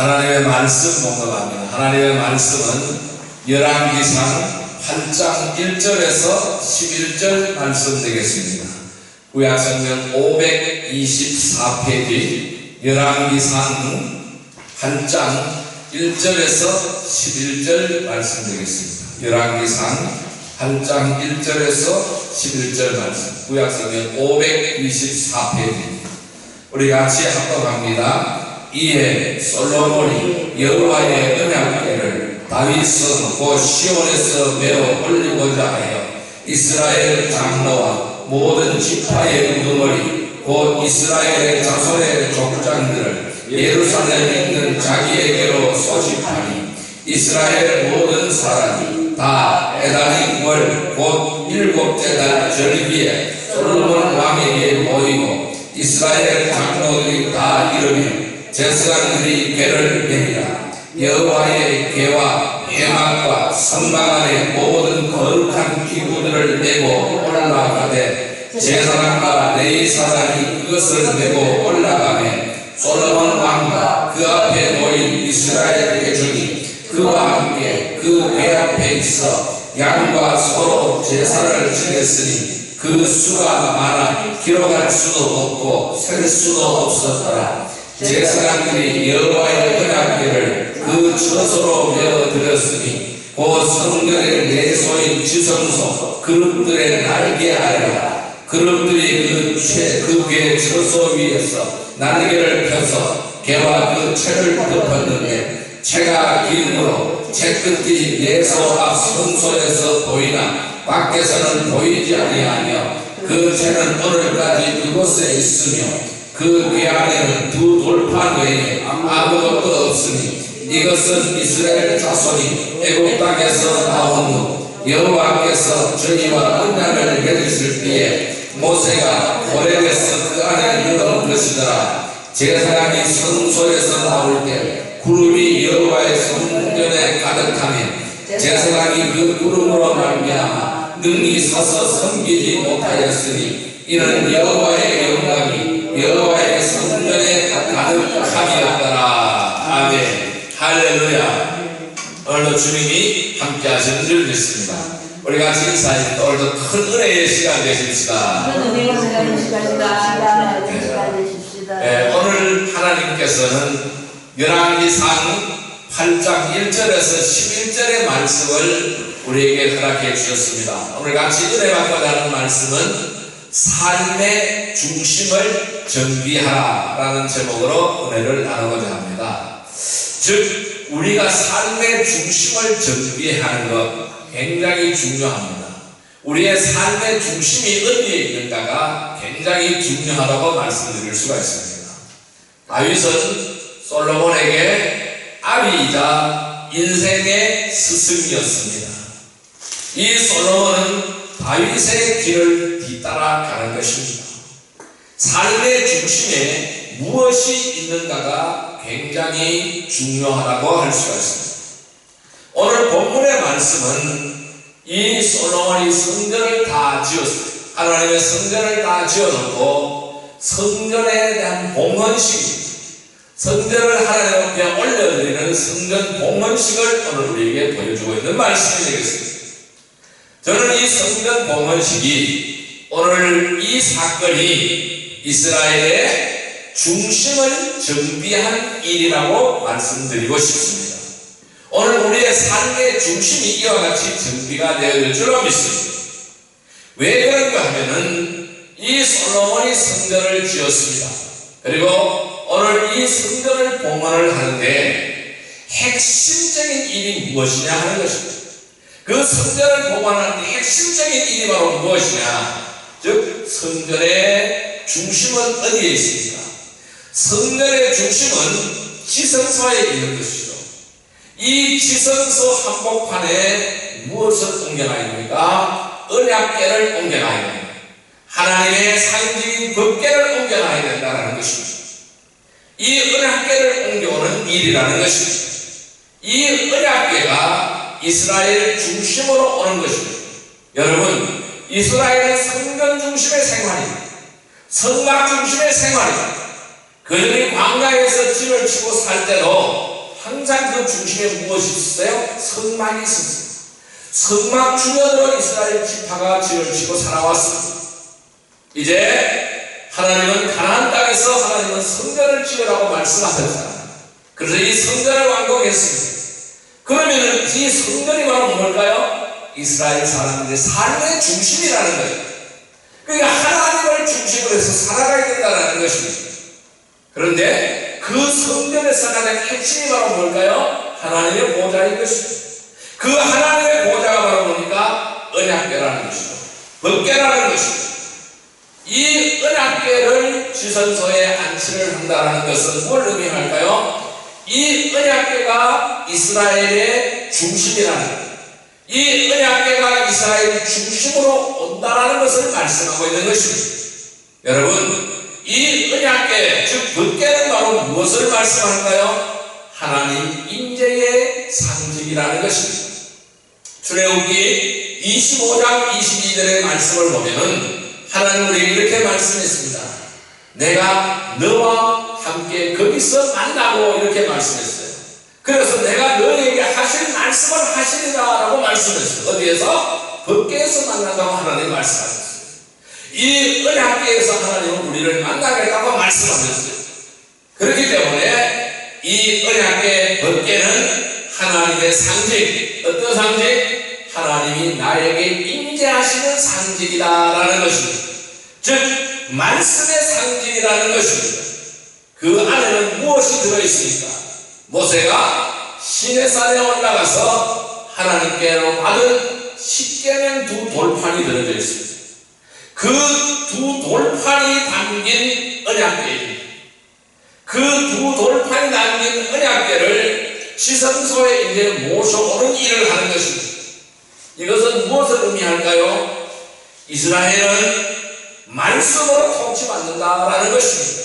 하나님의 말씀 공독합니다. 하나님의 말씀은 열왕기상 8장 1절에서 11절 말씀 되겠습니다. 구약성경 524페이지 열왕기상 8장 1절에서 11절 말씀 되겠습니다. 열왕기상 8장 1절에서 11절 말씀, 구약성경 524페이지입니다. 우리 같이 합독합니다. 이에 솔로몬이 여호와의 언약궤를 다윗성 곧 시온에서 메어 올리고자 하여 이스라엘 장로와 모든 지파의 우두머리 곧 이스라엘의 자손의 족장들을 예루살렘에 있는 자기에게로 소집하니 이스라엘 모든 사람이 다 에다리 월 곧 7째 달 절기에 솔로몬 왕에게 모이고 이스라엘 장로들이 다 이르며 제사장들이 궤를 메니라. 여호와의 궤와 회막과 성막 안에 모든 거룩한 기구들을 메고 올라가되 제사장과 레위 사람이 그것을 메고 올라가매 솔로몬 왕과 그 앞에 모인 이스라엘 대중이 그와 함께 그 궤 앞에 있어 양과 소로 제사를 지냈으니 그 수가 많아 기록할 수도 없고 셀 수도 없었더라. 제사장들이 여호와의 언약궤를 그 처소로 메어드렸으니 곧 성전의 내소인 지성소 그룹들의 날개 아래라. 그룹들이 그 궤 처소 위에서 날개를 펴서 궤와 그 채를 덮었는데 채가 길므로 채끝이 내소 앞 성소에서 보이나 밖에서는 보이지 아니하며 그 채는 오늘까지 그곳에 있으며 그 궤 안에는 두 돌판 외에 아무것도 없으니 이것은 이스라엘 자손이 애굽 땅에서 나온 후 여호와께서 저희와 언약을 맺으실 때에 모세가 호렙에서 그 안에 넣은 것이더라. 제사장이 성소에서 나올 때 구름이 여호와의 성전에 가득하며 제사장이 그 구름으로 말미암아 능히 서서 섬기지 못하였으니 이는 여호와의 영광이 여호와의 성전에 가득함이었더라. 아멘. 할렐루야. 오늘도 주님이 함께 하시는 줄 믿습니다. 우리 같이 인사해. 오늘도 큰 은혜의 시간 되십시다. 오늘 하나님께서는 열왕기상 8장 1절에서 11절의 말씀을 우리에게 허락해 주셨습니다. 오늘 같이 은혜 받고자 하는 말씀은 삶의 중심을 정비하라 라는 제목으로 은혜를 나누고자 합니다. 즉 우리가 삶의 중심을 정비하는 것 굉장히 중요합니다. 우리의 삶의 중심이 어디에 있는가가 굉장히 중요하다고 말씀드릴 수가 있습니다. 다윗은 솔로몬에게 아비이자 인생의 스승이었습니다. 이 솔로몬은 다윗의 길을 뒤따라 가는 것입니다. 삶의 중심에 무엇이 있는가가 굉장히 중요하다고 할 수가 있습니다. 오늘 본문의 말씀은 이 솔로몬이 성전을 다 지었습니다. 하나님의 성전을 다 지어놓고 성전에 대한 봉헌식입니다. 성전을 하나님 앞에 올려드리는 성전 봉헌식을 오늘 우리에게 보여주고 있는 말씀이 되겠습니다. 저는 이 성전 봉헌식이 오늘 이 사건이 이스라엘의 중심을 정비한 일이라고 말씀드리고 싶습니다. 오늘 우리의 삶의 중심이 이와 같이 정비가 되어질 줄로 믿습니다. 왜 그런가 하면은 이 솔로몬이 성전을 지었습니다. 그리고 오늘 이 성전을 봉헌을 하는데 핵심적인 일이 무엇이냐 하는 것입니다. 그 성전을 봉헌하는 핵심적인 일이 바로 무엇이냐? 즉 성전의 중심은 어디에 있습니까? 성전의 중심은 지성소에 있는 것이죠. 이 지성소 한복판에 무엇을 옮겨놔야 됩니까? 언약궤를 옮겨놔야 됩니다. 하나님의 상징인 법궤를 옮겨놔야 된다는 것입니다. 이 언약궤를 옮겨오는 일이라는 것입니다. 이 언약궤가 이스라엘 중심으로 오는 것입니다. 여러분, 이스라엘은 성전 중심의 생활입니다. 성막 중심의 생활입니다. 그들이 광야에서 진을 치고 살 때도 항상 그 중심에 무엇이 있었어요? 성막이 있었어요. 성막 주변으로 이스라엘 지파가 진을 치고 살아왔습니다. 이제 하나님은 가나안 땅에서 하나님은 성전을 지으라고 말씀하셨잖아요. 그래서 이 성전을 완공했습니다. 그러면은 이 성전이 바로 뭘까요? 이스라엘 사람들의 삶의 중심이라는 거예요. 그러니까 하나님을 중심으로 해서 살아가야 된다는 것입니다. 그런데 그 성전에서 가장 핵심이 바로 뭘까요? 하나님의 보좌인 것입니다. 그 하나님의 보좌가 바로 뭡니까? 언약궤라는 것이죠. 법궤라는 것입니다. 이 언약궤를 지성소에 안치를 한다는 것은 뭘 의미할까요? 이 언약궤가 이스라엘의 중심이라는 거예요. 이 언약궤가 이스라엘 중심으로 온다라는 것을 말씀하고 있는 것입니다. 여러분, 이 언약궤, 즉 법궤는 바로 무엇을 말씀하는가요? 하나님 임재의 상징이라는 것입니다. 출애굽기 25장 22절의 말씀을 보면은 하나님 우리에게 이렇게 말씀했습니다. 내가 너와 함께 거기서 만나고 이렇게 말씀했어요. 그래서 내가 너에게 하실 말씀을 하시리라 라고 말씀했어요. 어디에서? 법궤에서 만난다고 하나님 말씀하셨어요. 이 언약궤에서 하나님은 우리를 만나겠다고 말씀하셨어요. 그렇기 때문에 이 언약궤 법궤는 하나님의 상징, 어떤 상징? 하나님이 나에게 임재하시는 상징이다라는 것입니다. 즉 말씀의 상징이라는 것입니다. 그 안에는 무엇이 들어있습니까? 모세가 시내산에 올라가서 하나님께로 받은 십계명 두 돌판이 들어져 있습니다. 그 두 돌판이 담긴 언약궤입니다. 그 두 돌판이 담긴 언약궤를 지성소에 이제 모셔오는 일을 하는 것입니다. 이것은 무엇을 의미할까요? 이스라엘은 말씀으로 통치받는다라는 것입니다.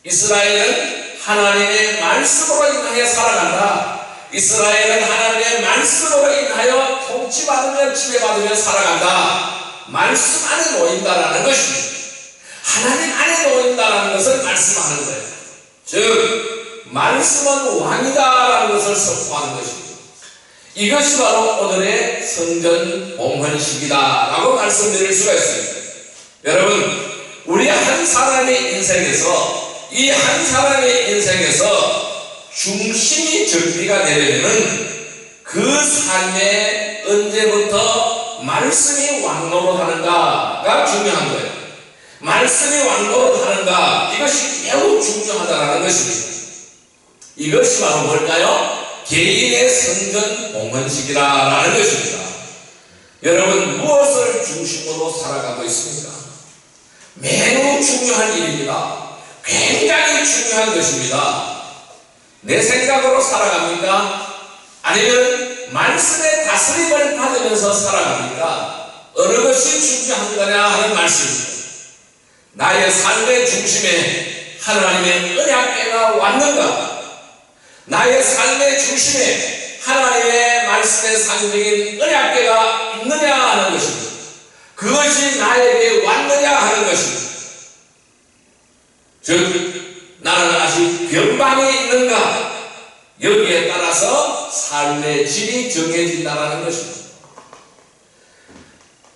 이스라엘은 하나님의 말씀으로 인하여 살아간다. 이스라엘은 하나님의 말씀으로 인하여 통치받으며 지배받으며 살아간다. 말씀 안에 놓인다라는 것입니다. 하나님 안에 놓인다라는 것을 말씀하는 거예요. 즉 말씀은 왕이다라는 것을 선포하는 것입니다. 이것이 바로 오늘의 성전 봉헌식이다라고 말씀드릴 수가 있습니다. 여러분, 우리 한 사람의 인생에서 이 한 사람의 인생에서 중심이 정비가 되려면 그 삶에 언제부터 말씀이 왕노릇하는가가 중요한 거예요. 말씀이 왕노릇하는가, 이것이 매우 중요하다는 것입니다. 이것이 바로 뭘까요? 개인의 성전 봉헌식이라는 것입니다. 여러분, 무엇을 중심으로 살아가고 있습니까? 매우 중요한 일입니다. 굉장히 중요한 것입니다. 내 생각으로 살아갑니까? 아니면 말씀의 다스림을 받으면서 살아갑니까? 어느 것이 중요한 거냐 하는 말씀입니다. 나의 삶의 중심에 하나님의 언약궤가 왔는가? 나의 삶의 중심에 하나님의 말씀의 상징인 언약궤가 있느냐 하는 것입니다. 그것이 나에게 왔느냐 하는 것입니다. 즉 나는 아직 변방에 있는가? 여기에 따라서 삶의 질이 정해진다는 것입니다.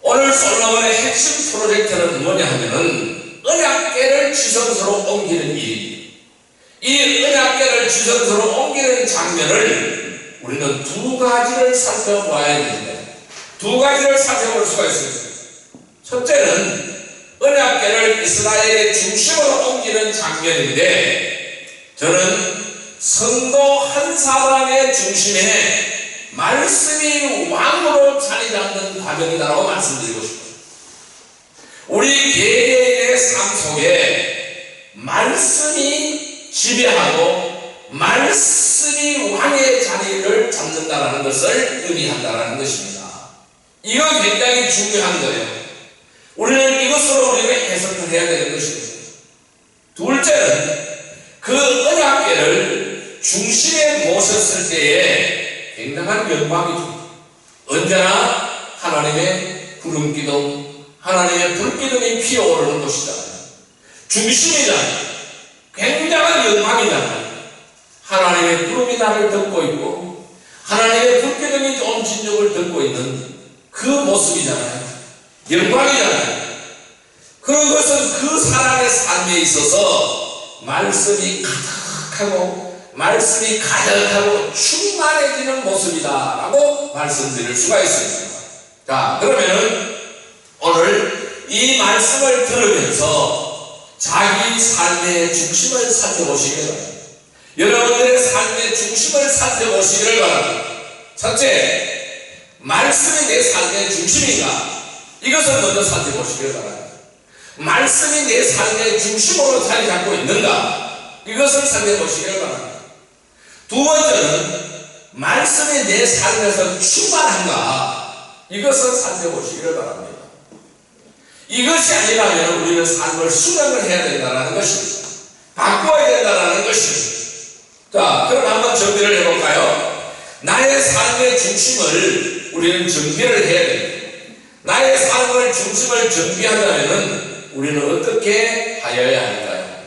오늘 솔로몬의 핵심 프로젝트는 뭐냐 하면은 언약궤를 지성소로 옮기는 일입니다. 이 언약궤를 지성소로 옮기는 장면을 우리는 두 가지를 살펴봐야 됩니다. 두 가지를 살펴볼 수가 있습니다. 첫째는 언약궤를 이스라엘의 중심으로 옮기는 장면인데, 저는 성도 한 사람의 중심에 말씀이 왕으로 자리 잡는 과정이라고 말씀드리고 싶어요. 우리 개개인의 삶 속에 말씀이 지배하고 말씀이 왕의 자리를 잡는다는 것을 의미한다는 것입니다. 이거 굉장히 중요한 거예요. 우리는 이것으로 우리가 해석을 해야 되는 것입니다. 둘째는 그 언약궤를 중심에 모셨을 때에 굉장한 영광이죠. 언제나 하나님의 구름기둥, 하나님의 불기둥이 피어오르는 곳이다. 중심이잖아요. 굉장한 영광이잖아요. 하나님의 구름이 나를 덮고 있고 하나님의 불기둥이 온 진족을 덮고 있는 그 모습이잖아요. 영광이잖아요. 그것은 그 사람의 삶에 있어서 말씀이 가득하고 충만해지는 모습이다 라고 말씀드릴 수가 있습니다. 자, 그러면 오늘 이 말씀을 들으면서 자기 삶의 중심을 살펴보시기 바랍니다. 여러분들의 삶의 중심을 살펴보시기를 바랍니다. 첫째, 말씀이 내 삶의 중심인가? 이것을 먼저 살펴보시기를 바랍니다. 말씀이 내 삶의 중심으로 자리 잡고 있는가? 이것을 살펴보시기를 바랍니다. 두 번째는 말씀이 내 삶에서 충만한가? 이것을 살펴보시기를 바랍니다. 이것이 아니라면 우리는 삶을 수정을 해야 된다는 것입니다. 바꿔야 된다는 것입니다. 자, 그럼 한번 정리를 해볼까요? 나의 삶의 중심을 우리는 정비를 해야 됩니다. 나의 삶의 중심을 정비하려면 우리는 어떻게 하여야 할까요?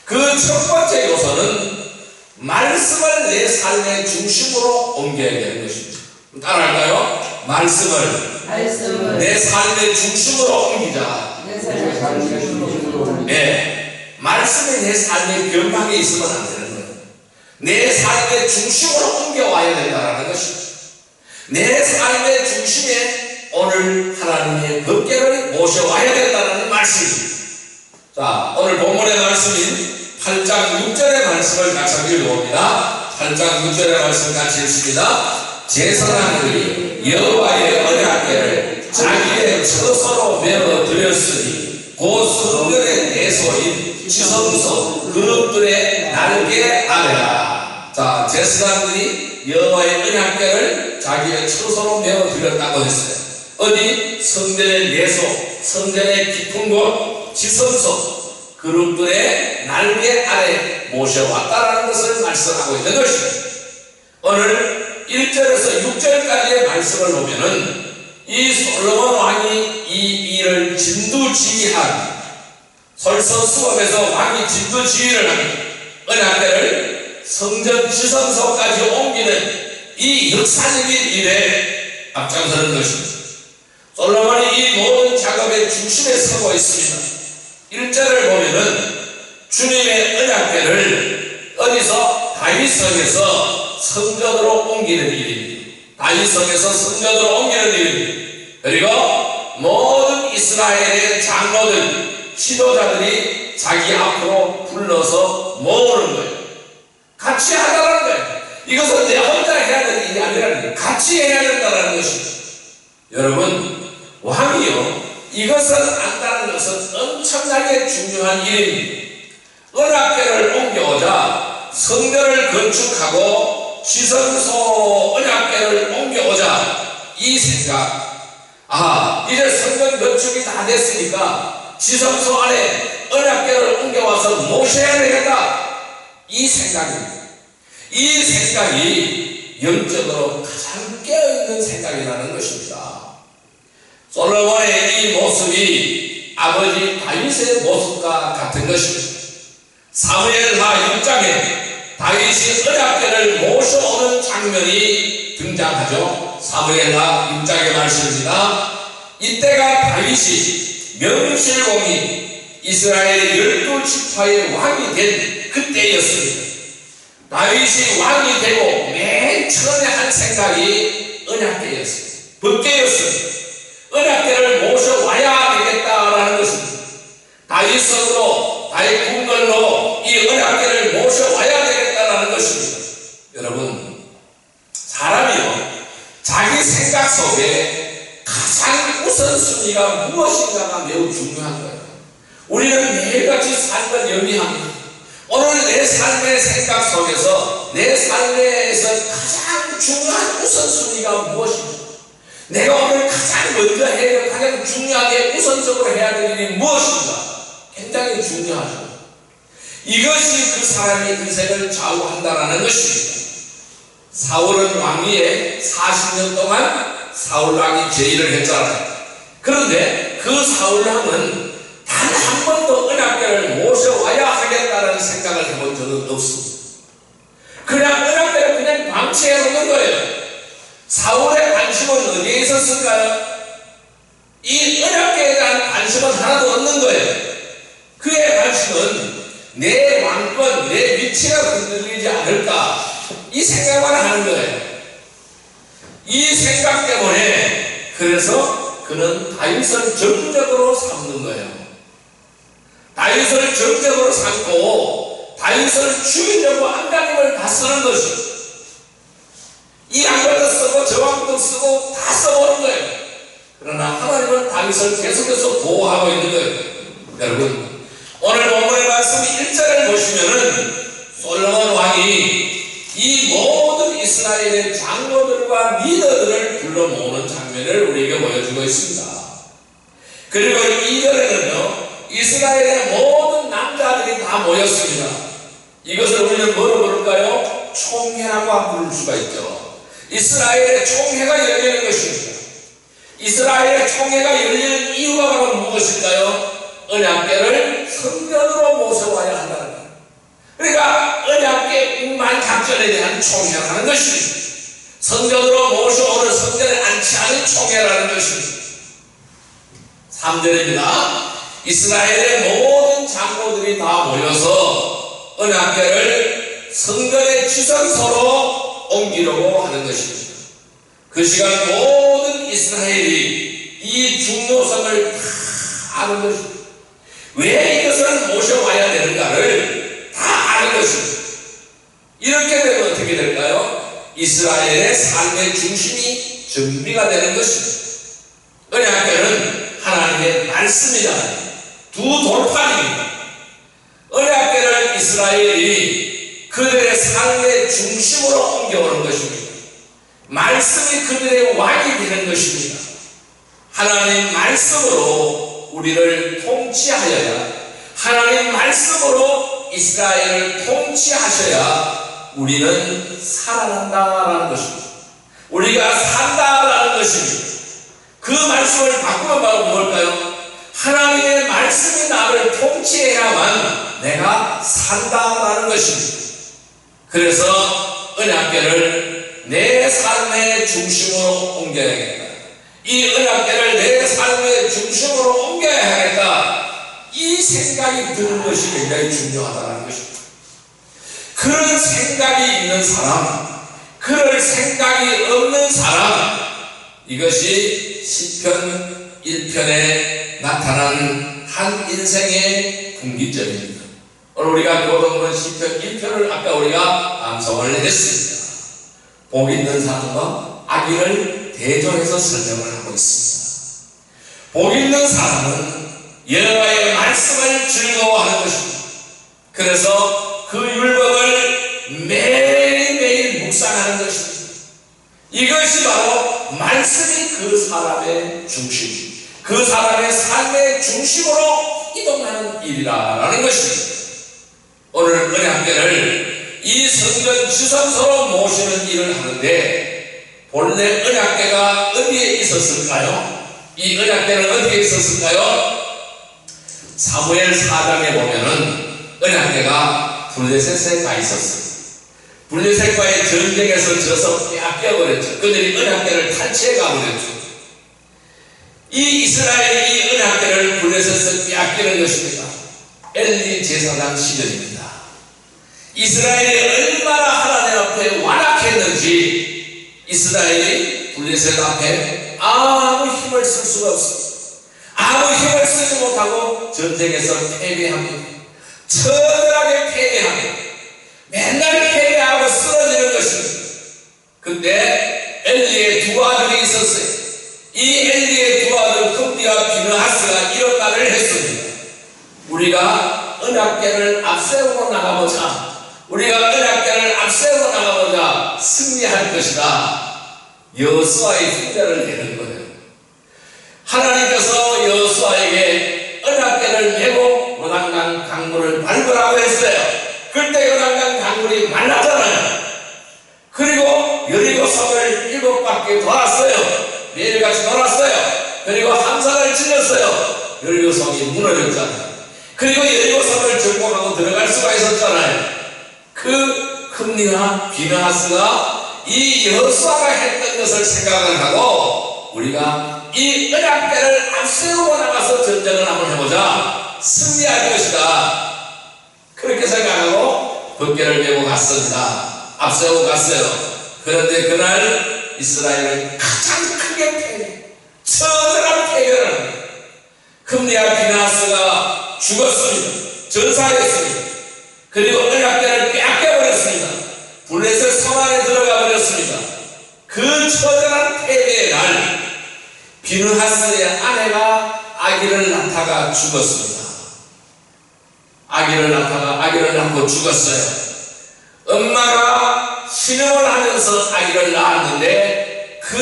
그 첫 번째 요소는 말씀을 내 삶의 중심으로 옮겨야 되는 것입니다. 따라할까요? 말씀을 내 삶의 중심으로 옮기자. 네, 말씀이 내 삶의 변방에 있으면 안 되는 거예요. 내 삶의 중심으로 옮겨와야 된다는 것입니다. 내 삶의 중심에 오늘 하나님의 법궤를 모셔와야 된다는 말씀입니다. 자, 오늘 본문의 말씀인 8장 6절의 말씀을 같이 읽어봅니다. 8장 6절의 말씀 같이 읽습니다. 제사장들이 여호와의 언약궤를 자기의 처소로 메어 드렸으니 곧 성전의 내소인 지성소 그룹들의 날개 아래라. 자, 제사장들이 여호와의 언약궤를 자기의 처소로 메어 드렸다고 했어요. 어디? 성전의 내소, 성전의 깊은 곳, 지성소 그룹들의 날개 아래 모셔왔다라는 것을 말씀하고 있는 것입니다. 오늘 1절에서 6절까지의 말씀을 보면은 이 솔로몬 왕이 이 일을 진두지휘한 솔선수범에서 왕이 진두지휘를 합니다. 언약궤를 성전 지성소까지 옮기는 이 역사적인 일에 앞장서는 것입니다. 솔로몬이 이 모든 작업의 중심에 서고 있습니다. 1절을 보면은 주님의 언약궤를 어디서? 다윗성에서 성전으로 옮기는 일입니다. 다윗성에서 성전으로 옮기는 일입니다. 그리고 모든 이스라엘의 장로들, 지도자들이 자기 앞으로 불러서 모으는 거예요. 같이 하자는 거예요. 이것은 내 혼자 해야 되는 일이 아니라는 거예요. 같이 해야 된다는 것입니다. 여러분, 왕이요, 이것을 안다는 것은 엄청나게 중요한 일입니다. 언약궤를 옮겨오자 성전을 건축하고 지성소 언약궤를 옮겨오자 이 생각, 이제 성전 건축이 다 됐으니까 지성소 안에 언약궤를 옮겨와서 모셔야 되겠다, 이 생각입니다. 이 생각이 영적으로 가장 깨어있는 생각이라는 것입니다. 솔로몬의 이 모습이 아버지 다윗의 모습과 같은 것입니다. 사무엘하 6장에 다윗이 언약궤를 모셔오는 장면이 등장하죠. 사무엘하 6장의 말씀입니다. 이때가 다윗이 명실공히 이스라엘의 12지파의 왕이 된 그때였습니다. 다윗이 왕이 되고 맨 처음에 한 생각이 언약궤였습니다. 법궤였습니다. 언약궤를 모셔와야 되겠다라는 것입니다. 다윗성으로, 다윗 궁궐로 이 언약궤를 모셔와야 되겠다라는 것입니다. 여러분, 사람이요, 자기 생각 속에 가장 우선순위가 무엇인가가 매우 중요한 거예요. 우리는 매일같이 삶을 영위합니다. 오늘 내 삶의 생각 속에서 내 삶에서 가장 중요한 우선순위가 무엇인가? 내가 오늘 가장 먼저 해야 될, 가장 중요하게 우선적으로 해야 될 일이 무엇인가? 굉장히 중요하죠. 이것이 그 사람의 인생을 좌우한다는 것입니다. 사울은 왕위에 40년 동안 사울왕이 제의를 했잖아요. 그런데 그 사울왕은 단 한 번도 언약궤를 모셔와야 하겠다는 생각을 해본 적은 없습니다. 그냥 은약궤를 그냥 방치해 놓는 거예요. 사울의 관심은 어디에 있었을까요? 이 은약궤에 대한 관심은 하나도 없는 거예요. 그의 관심은 내 왕권, 내 위치가 흔들리지 않을까, 이 생각만 하는 거예요. 이 생각 때문에 그래서 그는 다윗을 정적으로 삼는 거예요. 다윗을 정적으로 삼고 다윗을 죽이려고 안간힘을 다 쓰는 것이, 이 양반도 쓰고 저 왕도 쓰고 다 써보는 거예요. 그러나 하나님은 다윗을 계속해서 보호하고 있는 거예요. 여러분, 오늘 본문의 말씀 1절을 보시면은 솔로몬 왕이 이 모든 이스라엘의 장로들과 리더들을 불러 모으는 장면을 우리에게 보여주고 있습니다. 그리고 2절에는요, 이스라엘의 모든 남자들이 다 모였습니다. 이것을 우리는 뭐로 부를까요? 총회라고 부를 수가 있죠. 이스라엘의 총회가 열리는 것입니다. 이스라엘의 총회가 열리는 이유가 바로 무엇일까요? 언약궤를 성전으로 모셔와야 한다는 거예요. 그러니까 언약궤 운반 작전에 대한 총회라는 것입니다. 성전으로 모셔오는 성전에 안치하는 총회라는 것입니다. 3절입니다. 이스라엘의 모든 장로들이 다 모여서 언약궤를 성전의 지성소로 옮기려고 하는 것입니다. 그 시간 모든 이스라엘이 이 중요성을 다 아는 것입니다. 왜 이것을 모셔와야 되는가를 다 아는 것입니다. 이렇게 되면 어떻게 될까요? 이스라엘의 삶의 중심이 정비가 되는 것입니다. 언약궤는 하나님의 말씀이다. 두 돌판입니다. 언약궤를 이스라엘이 그들의 삶의 중심으로 옮겨오는 것입니다. 말씀이 그들의 왕이 되는 것입니다. 하나님 말씀으로 우리를 통치하여야, 하나님 말씀으로 이스라엘을 통치하셔야 우리는 살아난다라는 것입니다. 우리가 산다라는 것입니다. 그 말씀을 바꾸면 바로 뭘까요? 하나님의 말씀이 나를 통치해야만 내가 산다라는 것입니다. 그래서 언약궤를 내 삶의 중심으로 옮겨야겠다. 이 언약궤를 내 삶의 중심으로 옮겨야겠다. 이 생각이 드는 것이 굉장히 중요하다는 것입니다. 그런 생각이 있는 사람, 그럴 생각이 없는 사람, 이것이 시편 1편에 나타난 한 인생의 분기점입니다. 오늘 우리가 교독은 시편 1편을 아까 우리가 암송을 했습니다. 복 있는 사람과 악인을 대조해서 설명을 하고 있습니다. 복 있는 사람은 여호와의 말씀을 즐거워하는 것입니다. 그래서 그 율법을 매일매일 묵상하는 것입니다. 이것이 바로 말씀이 그 사람의 중심, 그 사람의 삶의 중심으로 이동하는 일이라는 것입니다. 오늘 언약궤를 이 성전 지성소로 모시는 일을 하는데, 본래 언약궤가 어디에 있었을까요? 이 언약궤는 어디에 있었을까요? 사무엘 4장에 보면은 언약궤가 블레셋에 가 있었어요. 블레셋과의 전쟁에서 져서 빼앗겨버렸죠. 그들이 언약궤를 탈취해 가버렸죠. 이 이스라엘이 이 언약궤를 블레셋에서 빼앗기는 것입니다. 엘리 제사장 시절입니다. 이스라엘이 얼마나 하나님 앞에 완악했는지 이스라엘이 블레셋 앞에 아무 힘을 쓸 수가 없습니다. 아무 힘을 쓰지 못하고 전쟁에서 패배합니다. 처절하게 패배합니다. 맨날 패배하고 쓰러지는 것입니다. 근데 엘리의 두 아들이 있었어요. 이 엘리의 두 아들 흠디와 비느하스가 이런 말을 했습니다. 우리가 언약궤를 앞세우고 나가보자. 우리가 언약궤를 앞세우고 나가보자. 승리할 것이다. 여호수아의 훈련을 내는 거예요. 하나님께서 여호수아에게 언약궤를 메고 요단강 강물을 밟으라고 했어요. 그때 요단강 강물이 말랐잖아요. 그리고 여리고 성을 7바퀴 돌았어요. 매일같이 돌았어요. 그리고 함성을 질렀어요. 여리고 성이 무너졌잖아요. 그리고 여리고 성을 정복하고 들어갈 수가 있었잖아요. 그 흠니와 비느하스가 이 여호수아가 했던 것을 생각을 하고 우리가 이 언약궤를 앞세우고 나가서 전쟁을 한번 해보자, 승리할 것이다, 그렇게 생각하고 번개를 메고 갔습니다. 앞세우고 갔어요. 그런데 그날 이스라엘은 가장 크게 패배, 처절한 패배를 합니다. 흠니와 비느하스가 죽었습니다. 전사했습니다. 그리고 언약궤를 빼앗겨버렸습니다. 블레셋 성 안에 들어가 버렸습니다. 그 처절한 패배의 날 비느하스의 아내가 아기를 낳다가 죽었습니다. 아기를 낳고 죽었어요. 엄마가 신음을 하면서 아기를 낳았는데 그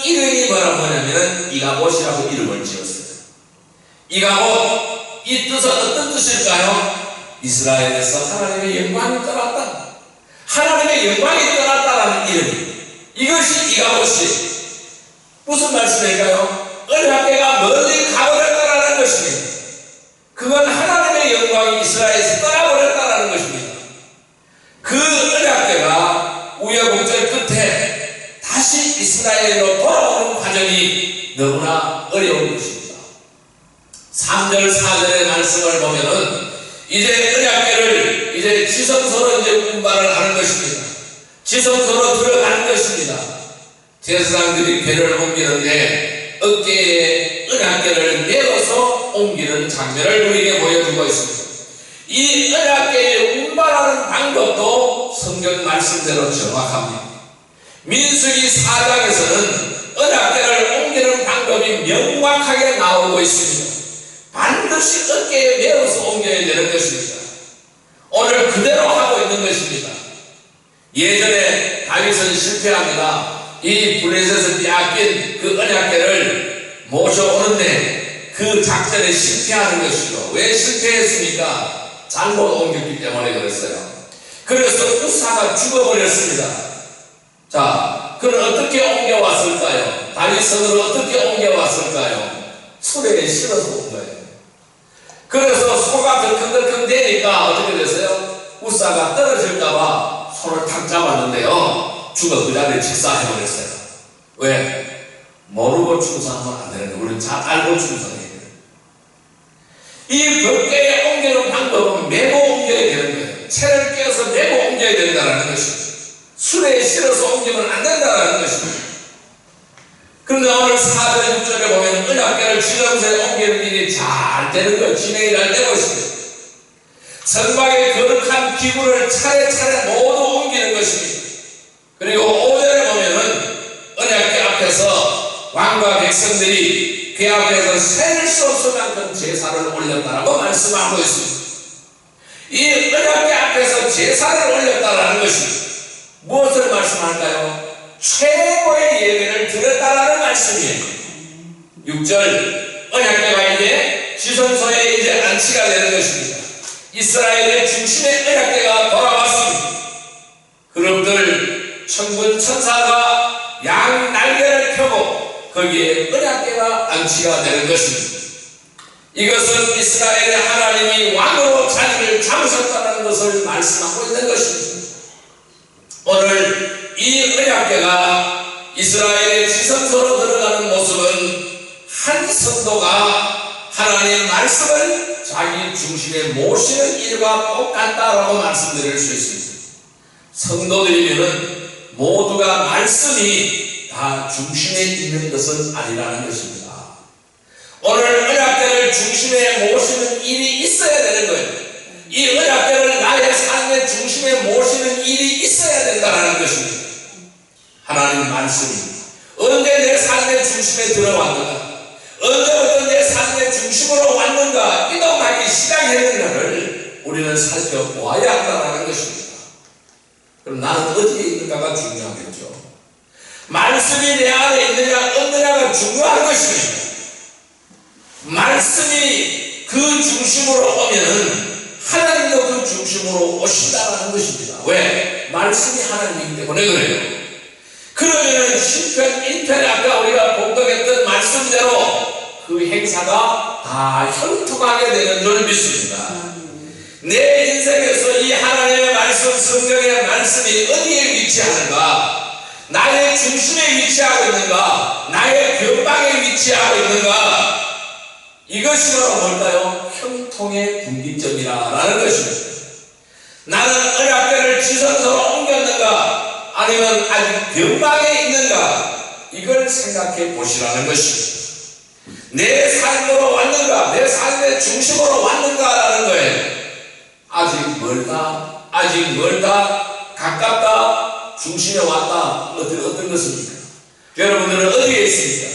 이름이 뭐냐면 이가봇이라고 이름을 지었어요. 이가봇, 이 뜻은 어떤 뜻일까요? 이스라엘에서 하나님의 영광이 떠났다, 하나님의 영광이 떠났다라는 이름, 이것이 이가봇이 무슨 말씀일까요? 언약궤가 멀리 가버렸다라는 것입니다. 그건 하나님의 영광이 이스라엘에서 떠나버렸다라는 것입니다. 그 언약궤가 우여곡절 끝에 다시 이스라엘로 돌아오는 과정이 너무나 어려운 것입니다. 3절 4절의 말씀을 보면은 이제 언약궤를 이제 지성소로 이제 운반을 하는 것입니다. 지성소로 들어가는 것입니다. 제사장들이 궤를 옮기는데 어깨에 언약궤를 메어서 옮기는 장면을 우리에게 보여주고 있습니다. 이 언약궤에 운반하는 방법도 성경 말씀대로 정확합니다. 민수기 4장에서는 언약궤를 옮기는 방법이 명확하게 나오고 있습니다. 반드시 어깨에 메어서 옮겨야 되는 것입니다. 오늘 그대로 하고 있는 것입니다. 예전에 다윗은 실패합니다. 이 블레셋에서 빼앗긴 그 언약궤를 모셔오는데 그 작전에 실패하는 것이죠. 왜 실패했습니까? 잘못 옮겼기 때문에 그랬어요. 그래서 우사가 죽어버렸습니다. 자, 그는 어떻게 옮겨왔을까요? 다윗성으로 어떻게 옮겨왔을까요? 수레에 실어서 온 거예요. 그래서 소가 덜컹덜컹 되니까 어떻게 됐어요? 우사가 떨어질까봐 손을 탁 잡았는데요, 죽어 그 자리에 직사해버렸어요. 왜? 모르고 충성하면 안 되는 거예요. 우리는 잘 알고 충성해야 돼요. 이 벽계에 옮기는 방법은 메고 옮겨야 되는 거예요. 채를 깨서 메고 옮겨야 된다는 것입니다. 수레에 실어서 옮기면 안 된다는 것입니다. 그런데 오늘 4절 6절에 보면 언약궤를 지성소에 옮기는 일이 잘 되는 거예요. 진행이 잘 되고 있습니다. 성막의 거룩한 기구를 차례차례 모두 옮기는 것입니다. 그리고 5절에 보면은 언약궤 앞에서 왕과 백성들이 궤 앞에서 셀 수 없을 만큼 제사를 올렸다라고 말씀하고 있습니다. 이 언약궤 앞에서 제사를 올렸다라는 것입니다. 무엇을 말씀할까요? 최고의 예배를 드렸다라는 말씀이에요. 6절, 언약궤가 이제 지성소에 이제 안치가 되는 것입니다. 이스라엘의 중심의 언약궤가 돌아왔습니다. 그룹들 천군 천사가 양 날개를 펴고 거기에 언약궤가 안치가 되는 것입니다. 이것은 이스라엘의 하나님이 왕으로 자리를 잡으셨다는 것을 말씀하고 있는 것입니다. 오늘 이 언약궤가 이스라엘의 지성소로 들어가는 모습은 한 성도가 하나님의 말씀을 자기 중심에 모시는 일과 똑같다라고 말씀드릴 수 있습니다. 성도들이면은 모두가 말씀이 다 중심에 있는 것은 아니라는 것입니다. 오늘 언약궤를 중심에 모시는 일이 있어야 되는 거예요. 이 언약궤를 나의 삶의 중심에 모시는 일이 있어야 된다는 것입니다. 하나님 말씀이 언제 내 삶의 중심에 들어왔는가, 언제부터 내 삶의 중심으로 왔는가, 이동하기 시작했는가를 우리는 살펴보아야 한다는 것입니다. 그럼 나는 어디에 있는가가 중요하겠죠. 말씀이 내 안에 있느냐 없느냐가 중요한 것입니다. 말씀이 그 중심으로 오면은 하나님도 그 중심으로 오신다는 것입니다. 왜? 말씀이 하나님이기 때문에 그래요. 그러면은 10편 1편에 아까 우리가 공독했던 말씀대로 그 행사가 다 형통하게 되는 줄 믿습니다. 내 인생에서 이 하나님의 말씀, 성경의 말씀이 어디에 위치하는가? 나의 중심에 위치하고 있는가? 나의 변방에 위치하고 있는가? 이것이 바로 뭘까요? 형통의 분기점이라는 것입니다. 나는 언약궤를 지성소로 옮겼는가? 아니면 아직 변방에 있는가? 이걸 생각해 보시라는 것입니다. 내 삶으로 왔는가? 내 삶의 중심으로 왔는가라는 거예요. 아직 멀다, 아직 멀다, 가깝다, 중심에 왔다. 어떤 것입니까? 여러분들은 어디에 있습니까?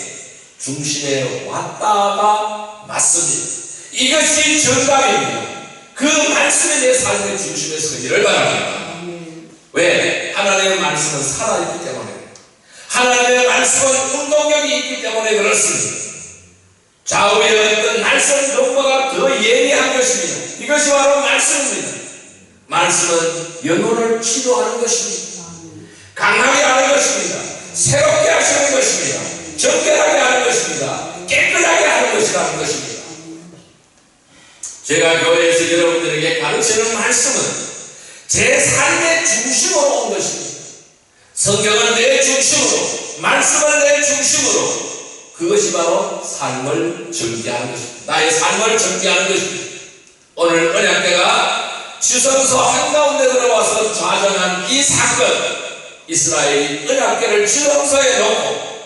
중심에 왔다가 맞습니다. 이것이 정답입니다. 그 말씀이 내 삶의 중심에 서기를 바랍니다. 왜? 하나님의 말씀은 살아있기 때문에, 하나님의 말씀은 운동력이 있기 때문에 그렇습니다. 좌우의 어떤 날선 정보가 더 예리한 것입니다. 이것이 바로 말씀입니다. 말씀은 영혼을 치료하는 것입니다. 강하게 하는 것입니다. 새롭게 하시는 것입니다. 정결하게 하는 것입니다. 깨끗하게 하는 것이라는 것입니다. 제가 교회에서 여러분들에게 가르치는 말씀은 제 삶의 중심으로 온 것입니다. 성경은 내 중심으로, 말씀은 내 중심으로, 그것이 바로 삶을 전개하는 것입니다. 나의 삶을 전개하는 것입니다. 오늘 언약궤가 지성소 한가운데 들어와서 좌정한 이 사건, 이스라엘이 언약궤를 지성소에 놓고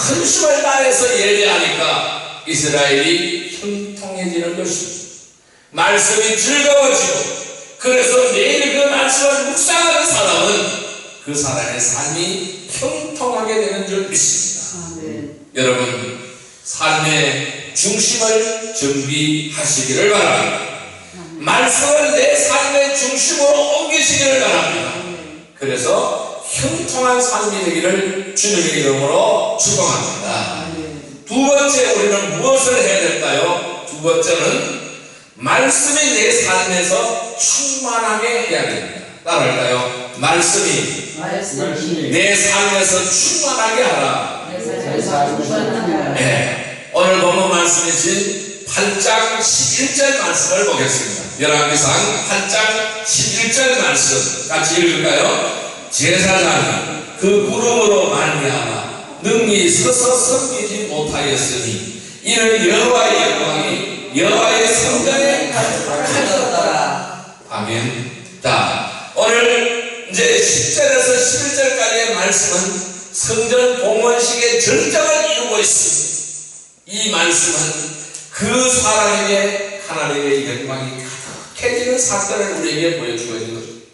전심을 다해서 예배하니까 이스라엘이 형통해지는 것입니다. 말씀이 즐거워지고, 그래서 매일 그 말씀을 묵상하는 사람은 그 사람의 삶이 형통하게 되는 줄 믿습니다. 여러분, 삶의 중심을 정비하시기를 바랍니다. 말씀을 내 삶의 중심으로 옮기시기를 바랍니다. 그래서 형통한 삶이 되기를 주님의 이름으로 축원합니다. 두 번째, 우리는 무엇을 해야 될까요? 두 번째는 말씀이 내 삶에서 충만하게 해야 됩니다. 따라할까요? 말씀이 내 삶에서 충만하게 하라. 네. 오늘 본문 말씀이신 8장 11절 말씀을 보겠습니다. 열왕기상 8장 11절 말씀 같이 읽을까요? 제사장이 그 구름으로 말미암아 능히 서서 섬기지 못하였으니 이는 여호와의 영광이 여호와의 성전에 가득하였더라. 아멘. 자, 오늘 이제 10절에서 11절까지의 말씀은 성전 봉헌식의 절정을 이루고 있습니다. 이 말씀은 그 사람에게 하나님의 영광이 가득해지는 사건을 우리에게 보여주고 있는 것입니다.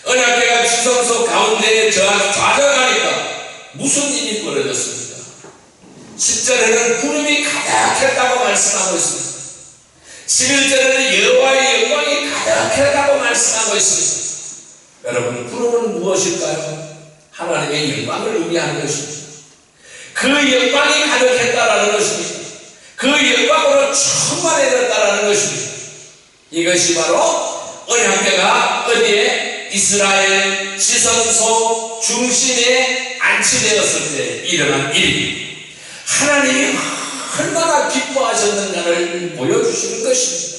언약궤가 지성소 가운데에 좌정하니까 무슨 일이 벌어졌습니까? 10절에는 구름이 가득했다고 말씀하고 있습니다. 11절에는 여호와의 영광이 가득했다고 말씀하고 있습니다. 여러분, 구름은 무엇일까요? 하나님의 영광을 의미하는 것입니다. 그 영광이 가득했다라는 것입니다. 그 영광으로 충만해졌다라는 것입니다. 이것이 바로 언약궤가 어디에? 이스라엘 지성소 중심에 안치되었을 때 일어난 일입니다. 하나님이 얼마나 기뻐하셨는가를 보여주시는 것입니다.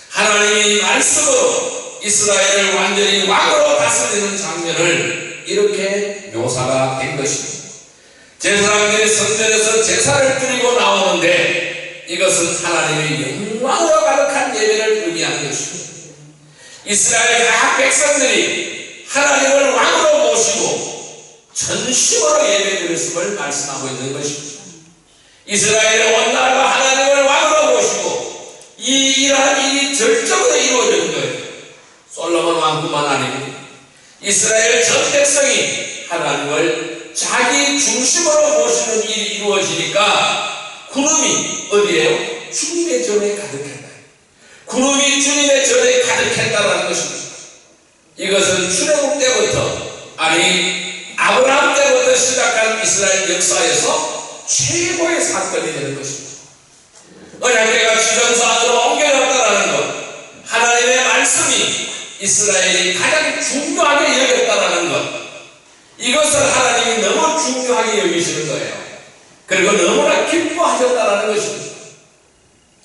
하나님이 말씀으로 이스라엘을 완전히 왕으로 다스리는 장면을 이렇게 묘사가 된 것입니다. 제사장들이 성전에서 제사를 드리고 나오는데 이것은 하나님의 영광으로 가득한 예배를 의미하는 것입니다. 이스라엘 각 백성들이 하나님을 왕으로 모시고 전심으로 예배드렸음을 말씀하고 있는 것입니다. 이스라엘의 온 나라가 하나님을 왕으로 모시고 이러한 일이 절정으로 이루어지는 거예요. 솔로몬 왕뿐만 아닙니다. 이스라엘 전 백성이 하나님을 자기 중심으로 모시는 일이 이루어지니까 구름이 어디에요? 주님의 전에 가득했다. 구름이 주님의 전에 가득했다는 것입니다. 이것은 출애굽 때부터, 아니 아브라함 때부터 시작한 이스라엘 역사에서 최고의 사건이 되는 것입니다. 언약궤가 지성소 안으로 옮겨졌다는 것, 하나님의 말씀이 이스라엘이 가장 중요하게 여겼다는 것, 이것을 하나님이 너무 중요하게 여기시는 거예요. 그리고 너무나 기뻐하셨다는 것입니다.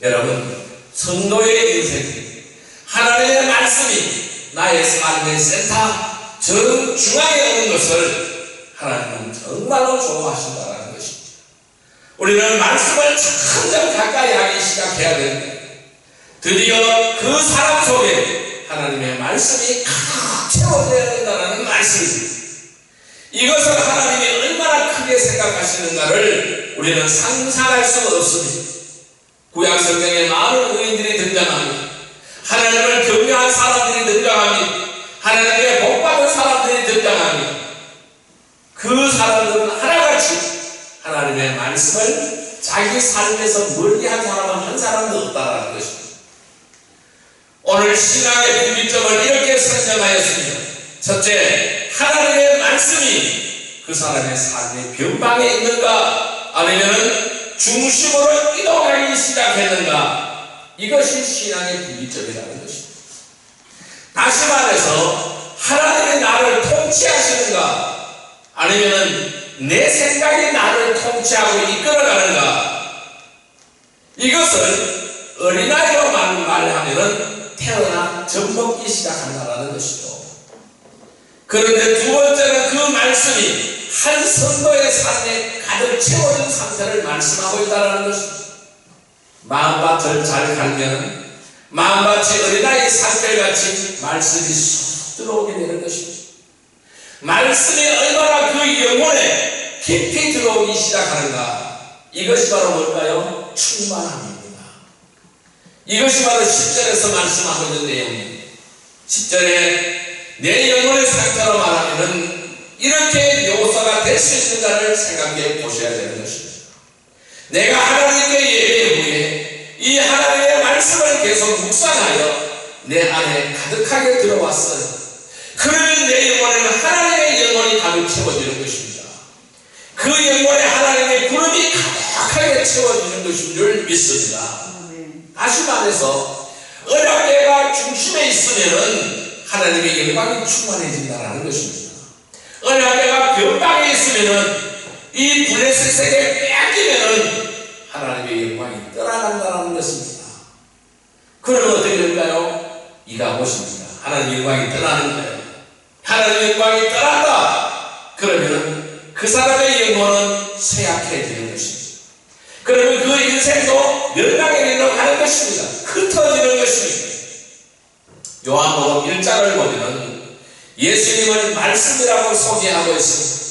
여러분, 성도의 인생, 하나님의 말씀이 나의 삶의 센터 정중앙에 오는 것을 하나님은 정말로 좋아하신다는 것입니다. 우리는 말씀을 점점 가까이 하기 시작해야 됩니다. 드디어 그 사람 속에 하나님의 말씀이 가득 채워져야 된다는 말씀입니다. 이것을 하나님이 얼마나 크게 생각하시는가를 우리는 상상할 수가 없습니다. 구약 성경에 많은 의인들이 등장합니다. 하나님을 경외한 사람들이 등장합니다. 하나님의 복받은 사람들이 등장합니다. 그 사람들은 하나같이 하나님의 말씀을 자기 삶에서 멀리한 사람은 한 사람도 없다는 것입니다. 오늘 신앙의 분기점을 이렇게 설명하였습니다. 첫째, 하나님의 말씀이 그 사람의 삶의 변방에 있는가, 아니면 중심으로 이동하기 시작했는가, 이것이 신앙의 분기점이라는 것입니다. 다시 말해서 하나님이 나를 통치하시는가, 아니면 내 생각이 나를 통치하고 이끌어가는가, 이것을 어린아이로 말하면 태어나 젖먹기 시작한다는 것이죠. 그런데 두 번째는 그 말씀이 한 성도의 삶에 가득 채워진 상태를 말씀하고 있다는 것입니다. 마음밭을 잘 갈면 마음밭이 어린아이 산결같이 말씀이 쑥 들어오게 되는 것입니다. 말씀이 얼마나 그 영혼에 깊이 들어오기 시작하는가, 이것이 바로 뭘까요? 충만함입니다. 이것이 바로 10절에서 말씀하고 있는 내용입니다. 10절에 내 영혼의 상태로 말하면 이렇게 묘사가 될 수 있는가를 생각해 보셔야 되는 것입니다. 내가 하나님께 예배 후에 이 하나님의 말씀을 계속 묵상하여 내 안에 가득하게 들어왔어요. 그러면 내 영혼에는 하나님의 영혼이 가득 채워지는 것입니다. 그 영혼에 하나님의 구름이 가득하게 채워지는 것인 줄 믿습니다. 다시 말해서 언약궤가 중심에 있으면은 하나님의 영광이 충만해진다는 것입니다. 언약궤가 변방에 있으면은 이 블레셋에게 빼앗기면은 하나님의 영광이 떠나간다는 것입니다. 그러면 어떻게 될까요? 이가 것입니다. 하나님의 영광이 떠나는 거예요. 하나님의 영광이 떠난다. 그러면 그 사람의 영혼은 쇠약해지는 것입니다. 그러면 그 인생도 멸망에 이르러가는 것입니다. 흩어지는 것입니다. 요한복음 1장을 보면 예수님을 말씀이라고 소개하고 있습니다.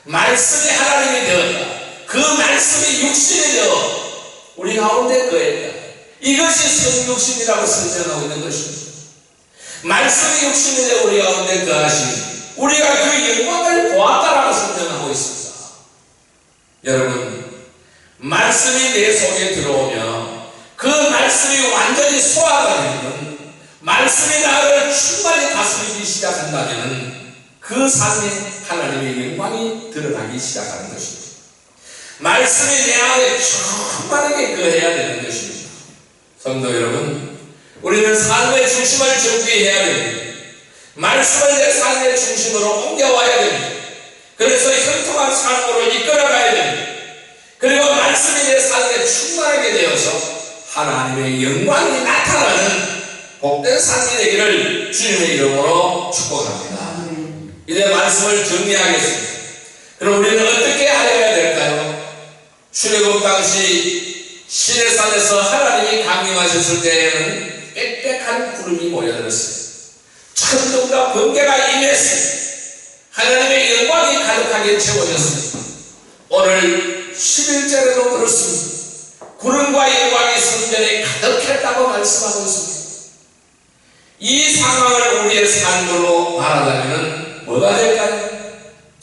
말씀이 하나님이 되었다. 그 말씀이 육신이 되어 우리 가운데 거했다. 이것이 성육신이라고 설명하고 있는 것입니다. 말씀이 육신이 되어 우리 가운데 거하시니 우리가 그 영광을 보았다라고 설명하고 있습니다. 여러분, 말씀이 내 속에 들어오며 그 말씀이 완전히 소화가 되면, 말씀이 나를 충만히 다스리기 시작한다면 그 삶에 하나님의 영광이 들어가기 시작하는 것입니다. 말씀이 내 안에 충만하게 거해야 되는 것입니다. 성도 여러분, 우리는 삶의 중심을 정비해야 됩니다. 말씀을 내 삶의 중심으로 옮겨와야 됩니다. 그래서 형통한 삶으로 이끌어가야 됩니다. 그리고 말씀이 내 삶에 충만하게 되어서 하나님의 영광이 나타나는 복된 삶이 되기를 주님의 이름으로 축복합니다. 이제 말씀을 정리하겠습니다. 그럼 우리는 어떻게 하여야 될까요? 출애굽 당시 시내산에서 하나님이 강림하셨을 때에는 빽빽한 구름이 모여들었어요. 천둥과 번개가 임했어요. 하나님의 영광이 가득하게 채워졌습니다. 오늘 11절에도 그렇습니다. 구름과 영광이 성전에 가득했다고 말씀하고 있습니다. 이 상황을 우리의 삶으로 말하자면 뭐가 될까요?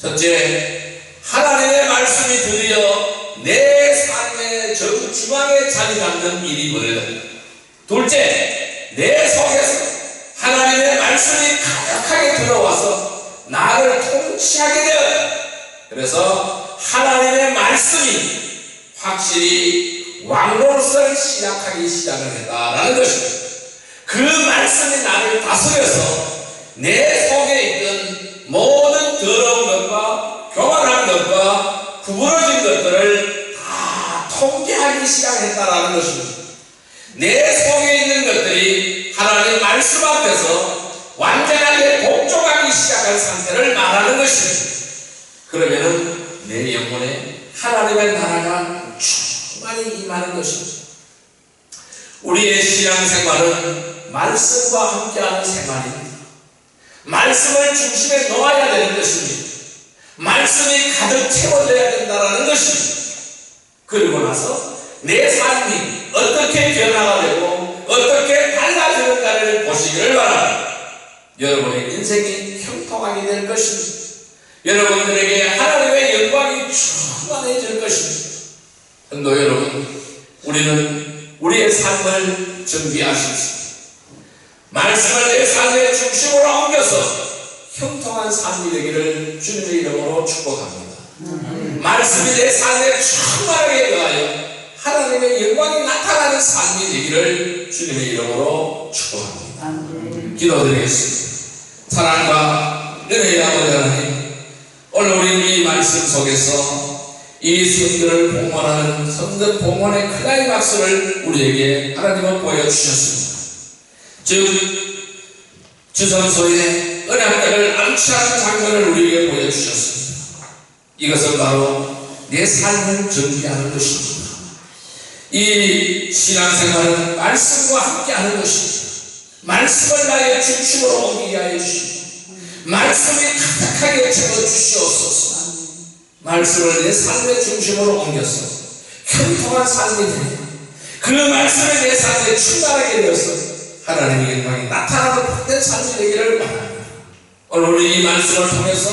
첫째, 하나님의 말씀이 드디어 내 삶의 정중앙에 자리 잡는 일이 벌어집니다. 둘째, 내 속에서 하나님의 말씀이 가득하게 들어와서 나를 통치하게 되었다. 그래서 하나님의 말씀이 확실히 왕로를 시작하기 시작을 했다라는 것입니다. 그 말씀이 나를 다스려서 내 속에 있던 모든 더러운 것과 교만한 것과 구부러진 것들을 다 통제하기 시작했다라는 것입니다. 내 속에 있는 것들이 하나님 말씀 앞에서 완전하게 복종하기 시작한 상태를 말하는 것입니다. 그러면은 내 영혼에 하나님의 나라가 충만히 임하는 것입니다. 우리의 신앙생활은 말씀과 함께하는 생활입니다. 말씀을 중심에 놓아야 되는 것입니다. 말씀이 가득 채워져야 된다는 것입니다. 그리고 나서 내 삶이 어떻게 변화가 되고 어떻게 달라지는가를 보시기를 바랍니다. 여러분의 인생이 형통하게 될 것입니다. 여러분들에게 하나님의 영광이 충만해질 것입니다. 성도 여러분, 우리는 우리의 삶을 정비하십시오. 말씀을 내 삶의 중심으로 옮겨서 형통한 삶이 되기를 주님의 이름으로 축복합니다. 말씀이 내 삶에 충만하게 더하여 하나님의 영광이 나타나는 삶이 되기를 주님의 이름으로 축복합니다. 기도드리겠습니다. 사랑과 은혜의 아버지 하나님, 오늘 우리 이 말씀 속에서 이 성전을 봉헌하는 성전 봉헌의 클라이막스를 우리에게 하나님은 보여주셨습니다. 즉 주선소의 언약궤를 암시하는 장면을 우리에게 보여주셨습니다. 이것은 바로 내 삶을 정비하는 것입니다. 이 신앙생활은 말씀과 함께하는 것입니다. 말씀을 나의 중심으로 옮기게 하여 주시고 말씀이 가득하게 채워주시옵소서. 말씀을 내 삶의 중심으로 옮겨서 형통한 삶이 되며 그 말씀을 내 삶에 충만하게 되어서 하나님의 영광이 나타나는 복된 삶이 되기를 바랍니다. 오늘 우리 이 말씀을 통해서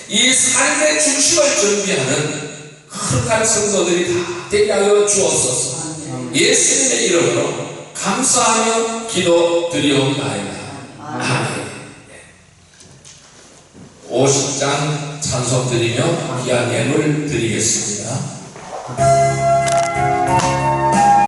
이 삶의 중심을 정비하는 거룩한 성도들이 다 되게 하여 주옵소서. 예수님의 이름으로 감사하며 기도드리옵나이다. 아멘. 50장 찬송 드리며 귀한 예물 드리겠습니다.